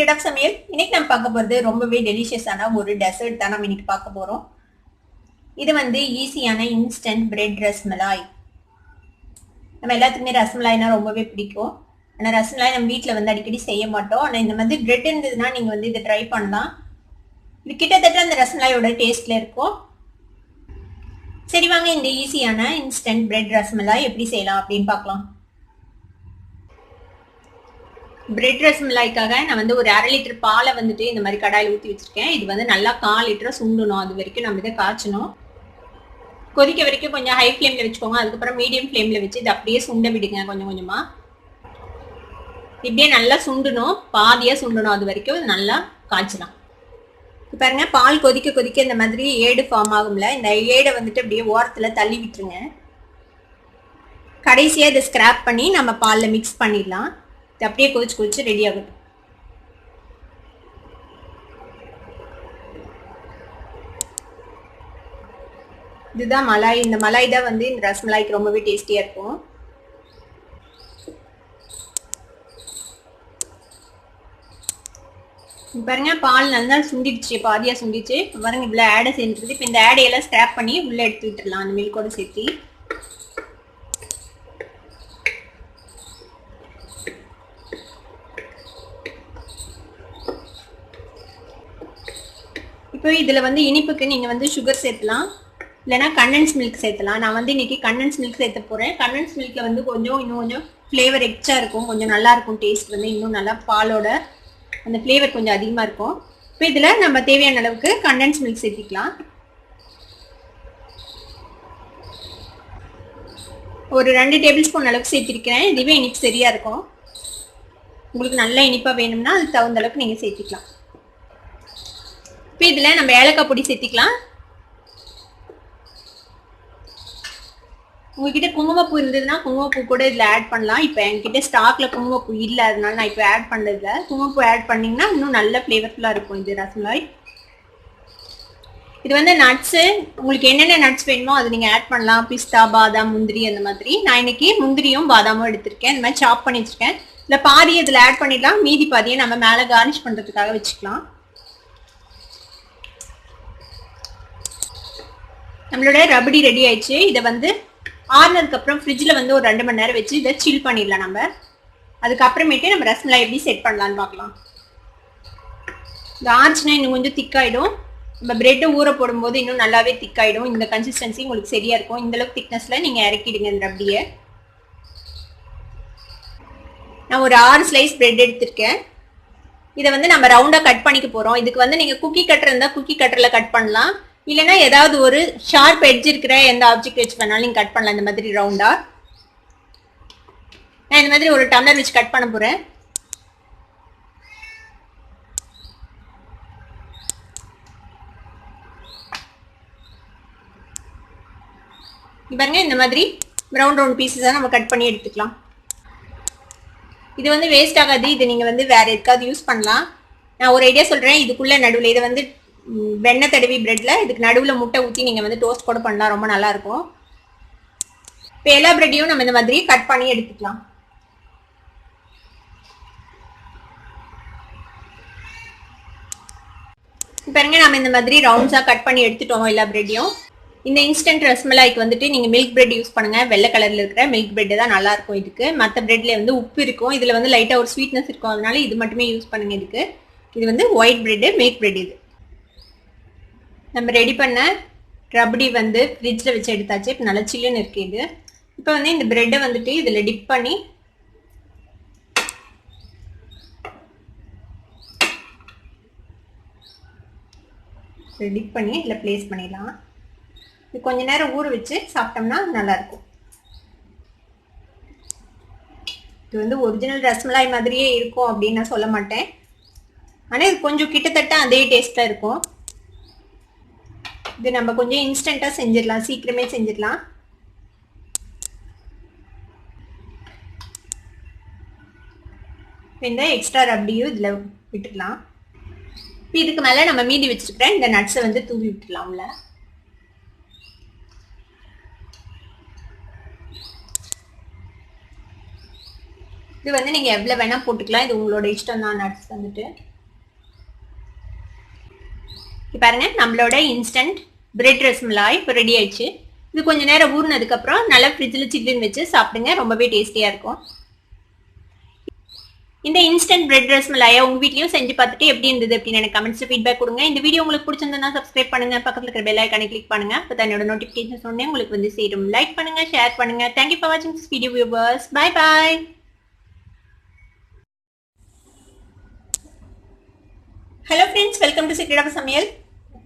Secret of சமையல். இன்னைக்கு நம்ம பார்க்க போகிறது ரொம்பவே டெலிஷியஸான ஒரு டெசர்ட் தான் நம்ம இன்னைக்கு பார்க்க போகிறோம். இது வந்து ஈஸியான இன்ஸ்டன்ட் பிரெட் ரஸ்மலாய். நம்ம எல்லாத்துக்குமே ரஸ்மலாய்னா ரொம்பவே பிடிக்கும். ஆனால் ரஸ்மலாய் நம்ம வீட்டில் வந்து அடிக்கடி செய்ய மாட்டோம். ஆனால் இந்த மாதிரி பிரெட் இருந்ததுன்னா நீங்கள் வந்து இதை ட்ரை பண்ணலாம். இது கிட்டத்தட்ட அந்த ரஸ்மலாயோட டேஸ்ட்ல இருக்கும். சரி வாங்க இந்த ஈஸியான இன்ஸ்டன்ட் பிரெட் ரஸ்மலாய் எப்படி செய்யலாம் அப்படின்னு பார்க்கலாம். பிரெட் ரஸ்மலாய்க்காக நான் வந்து ஒரு 1/2 லிட்டர் பாலை வந்துட்டு இந்த மாதிரி கடாயில் ஊற்றி வச்சிருக்கேன். இது வந்து நல்லா 1/4 லிட்டர் சுண்டணும். அது வரைக்கும் நம்ம இதை காய்ச்சணும். கொதிக்க வரைக்கும் கொஞ்சம் ஹை ஃப்ளேமில் வச்சுக்கோங்க. அதுக்கப்புறம் மீடியம் ஃப்ளேமில் வச்சு இதை அப்படியே சுண்ட விடுங்க. கொஞ்சம் கொஞ்சமாக இப்படியே நல்லா சுண்டணும். பாதியாக சுண்டணும். அது வரைக்கும் நல்லா காய்ச்சலாம். பாருங்க, பால் கொதிக்க கொதிக்க இந்த மாதிரி ஏடு ஃபார்ம் ஆகும்ல, இந்த ஏடை வந்துட்டு அப்படியே ஓரத்தில் தள்ளி விட்டுருங்க. கடைசியாக இதை ஸ்கிராப் பண்ணி நம்ம பாலில் மிக்ஸ் பண்ணிடலாம். இது அப்படியே கொதிச்சு கொதிச்சு ரெடி ஆகட்டும். இதுதான் மலாய். இந்த மலாய் தான் வந்து இந்த ரஸ்மலாய்க்கு ரொம்பவே டேஸ்டியாக இருக்கும். பாருங்க, பால் நல்லா சுண்டிடுச்சு, பாதியாக சுண்டிச்சு. பாருங்க, இவ்வளோ ஆடை சேர்ந்துருது. இப்போ இந்த ஆடையெல்லாம் ஸ்கிராப் பண்ணி உள்ளே எடுத்து விட்டுடலாம் அந்த மில்கோட சேர்த்து. இப்போ இதில் வந்து இனிப்புக்கு நீங்கள் வந்து சுகர் சேர்த்துலாம், இல்லைனா கண்டன்ஸ் மில்க் சேர்த்துலாம். நான் வந்து இன்னைக்கு கண்டன்ஸ் மில்க் சேர்த்த போகிறேன். கண்டன்ஸ் மில்கில் வந்து இன்னும் கொஞ்சம் ஃப்ளேவர் எக்ஸ்ட்ரா இருக்கும், கொஞ்சம் நல்லாயிருக்கும். டேஸ்ட் வந்து இன்னும் நல்லா பாலோட அந்த ஃப்ளேவர் கொஞ்சம் அதிகமாக இருக்கும். இப்போ இதில் நம்ம தேவையான அளவுக்கு கண்டன்ஸ் மில்க் சேர்த்திக்கலாம். ஒரு 2 டேபிள் ஸ்பூன் அளவுக்கு சேர்த்திருக்கிறேன். இதுவே இனிப்பு சரியாக இருக்கும். உங்களுக்கு நல்லா இனிப்பாக வேணும்னா அதுக்கு தகுந்த அளவுக்கு நீங்கள் சேர்த்திக்கலாம். இப்போ இதில் நம்ம ஏலக்காய் பொடி சேர்த்திக்கலாம். உங்ககிட்ட குங்குமப்பூ இருந்ததுன்னா குங்குமப்பூ கூட இதில் ஆட் பண்ணலாம். இப்போ என்கிட்ட ஸ்டாக்ல குங்குமப்பூ இல்லை, அதனால நான் இப்போ ஆட் பண்ணதில்ல. குங்குமப்பூ ஆட் பண்ணிங்கன்னா இன்னும் நல்ல ஃப்ளேவர்ஃபுல்லாக இருக்கும் இது ரஸ்மலாய். இது வந்து நட்ஸு, உங்களுக்கு என்னென்ன நட்ஸ் வேணுமோ அது நீங்கள் ஆட் பண்ணலாம். பிஸ்தா, பாதாம், முந்திரி அந்த மாதிரி. நான் இன்னைக்கு முந்திரியும் பாதாமும் எடுத்திருக்கேன். இந்த மாதிரி சாப் பண்ணி வச்சுருக்கேன். இல்லை பாதி இதில் ஆட் பண்ணிடலாம், மீதி பாதியை நம்ம மேலே கார்னிஷ் பண்ணுறதுக்காக வச்சுக்கலாம். நம்மளோட ரபடி ரெடி ஆயிடுச்சு. இதை வந்து ஆறுனதுக்கு அப்புறம் ஃப்ரிட்ஜில் வந்து ஒரு 2 மணி நேரம் வச்சு இதை சில் பண்ணிடலாம் நம்ம. அதுக்கப்புறமேட்டு நம்ம ரஸ்மலாய் எப்படி செட் பண்ணலான்னு பார்க்கலாம். இந்த ஆர்ச்சுனா இன்னும் கொஞ்சம் திக்காயிடும். நம்ம பிரெட்டை ஊற போடும்போது இன்னும் நல்லாவே திக்காயிடும். இந்த கன்சிஸ்டன்சி உங்களுக்கு சரியா இருக்கும். இந்த அளவுக்கு திக்னஸ்ல நீங்க இறக்கிடுங்க இந்த ரபடியை. நான் ஒரு 6 ஸ்லைஸ் பிரெட் எடுத்திருக்கேன். இதை வந்து நம்ம ரவுண்டா கட் பண்ணிக்க போறோம். இதுக்கு வந்து நீங்க குக்கி கட்டர் இருந்தா குக்கி கட்டர்ல கட் பண்ணலாம், இல்லைன்னா ஏதாவது ஒரு ஷார்ப் எட்ஜ் இருக்கிற எந்த ஆப்ஜெக்ட் வச்சு வேணாலும் நீங்க கட் பண்ணலாம். இந்த மாதிரி ரவுண்டா நான் இந்த மாதிரி ஒரு டம்ளர் வச்சு கட் பண்ண போறேன். பாருங்க, இந்த மாதிரி ரவுண்ட் பீசஸா நம்ம கட் பண்ணி எடுத்துக்கலாம். இது வந்து வேஸ்ட் ஆகாது. இது நீங்க வந்து வேற எதுக்காவது யூஸ் பண்ணலாம். நான் ஒரு ஐடியா சொல்றேன். இதுக்குள்ள நடுவில் இதை வந்து வெண்ணெய் தடவி பிரெட்ல இதுக்கு நடுவில் முட்டை ஊற்றி நீங்க வந்து டோஸ்ட் கூட பண்ணலாம். ரொம்ப நல்லா இருக்கும். இப்போ எல்லா பிரெட்டையும் நம்ம இந்த மாதிரி கட் பண்ணி எடுத்துக்கலாம். பாருங்க, நம்ம இந்த மாதிரி ரவுண்ட்ஸா கட் பண்ணி எடுத்துட்டோம் எல்லா பிரெட்டையும். இந்த இன்ஸ்டன்ட் ரஸ்மலாய்க்கு வந்துட்டு நீங்க மில்க் பிரெட் யூஸ் பண்ணுங்க. வெள்ளை கலர்ல இருக்கிற மில்க் பிரெட் தான் நல்லா இருக்கும் இதுக்கு. மற்ற பிரெட்ல வந்து உப்பு இருக்கும், இதுல வந்து லைட்டா ஒரு ஸ்வீட்னஸ் இருக்கும். அதனால இது மட்டுமே யூஸ் பண்ணுங்க இதுக்கு. இது வந்து ஒயிட் பிரெட், மில்க் பிரெட். இது நம்ம ரெடி பண்ண ரபடி வந்து ஃப்ரிட்ஜில் வச்சு எடுத்தாச்சு. இப்போ நல்லா சில்லுன்னு இருக்கு இது. இப்போ வந்து இந்த பிரெட்டை வந்துட்டு இதில் டிப் பண்ணி இதில் பிளேஸ் பண்ணிடலாம். இது கொஞ்ச நேரம் ஊற வச்சு சாப்பிட்டோம்னா நல்லாயிருக்கும். இது வந்து ஒரிஜினல் ரஸ்மலாய் மாதிரியே இருக்கும் அப்படின்னு நான் சொல்ல மாட்டேன், ஆனால் இது கொஞ்சம் கிட்டத்தட்ட அதே டேஸ்ட்டாக இருக்கும். இது நம்ம கொஞ்சம் இன்ஸ்டன்ட்டா செஞ்சிடலாம், சீக்கிரமே செஞ்சிடலாம். இந்த எக்ஸ்ட்ரா ரபடியும் இதுல விட்டுடலாம். இதுக்கு மேல நம்ம மீதி வச்சிருக்கிற இந்த நட்ஸை வந்து தூவி விட்டுடலாம்ல. இது வந்து நீங்க எவ்வளவு வேணா போட்டுக்கலாம், இது உங்களோட இஷ்டம் தான். நட்ஸ் வந்துட்டு பாருங்க நம்மளோட இன்ஸ்டன்ட் பிரெட் ரஸ்மலாய் இப்போ ரெடி ஆயிடுச்சு. இது கொஞ்ச நேரம் ஊறினதுக்கு அப்புறம் நல்லா ஃப்ரிட்ஜில் சில்லுன்னு வச்சு சாப்பிடுங்க, ரொம்பவே டேஸ்டியா இருக்கும். இந்த இன்ஸ்டன்ட் பிரெட் ரஸ்மலாயை உங்க வீட்லயும் செஞ்சு பார்த்துட்டு எப்படி இருந்தது அப்படின்னு எனக்கு கமெண்ட்ஸ்ல ஃபீட்பேக் கொடுங்க. இந்த வீடியோ உங்களுக்கு பிடிச்சிருந்தா சப்ஸ்கிரைப் பண்ணுங்க, பக்கத்துல இருக்கிற பெல் ஐகானை கிளிக் பண்ணுங்க, அப்போ என்னோட நோட்டிபிகேஷன் சொன்னேன் உங்களுக்கு வந்து சேரும். லைக் பண்ணுங்க, ஷேர் பண்ணுங்க. தேங்க்யூ ஃபார் வாட்சிங் this video viewers. Bye bye. Hello friends, welcome to secret of சமையல்.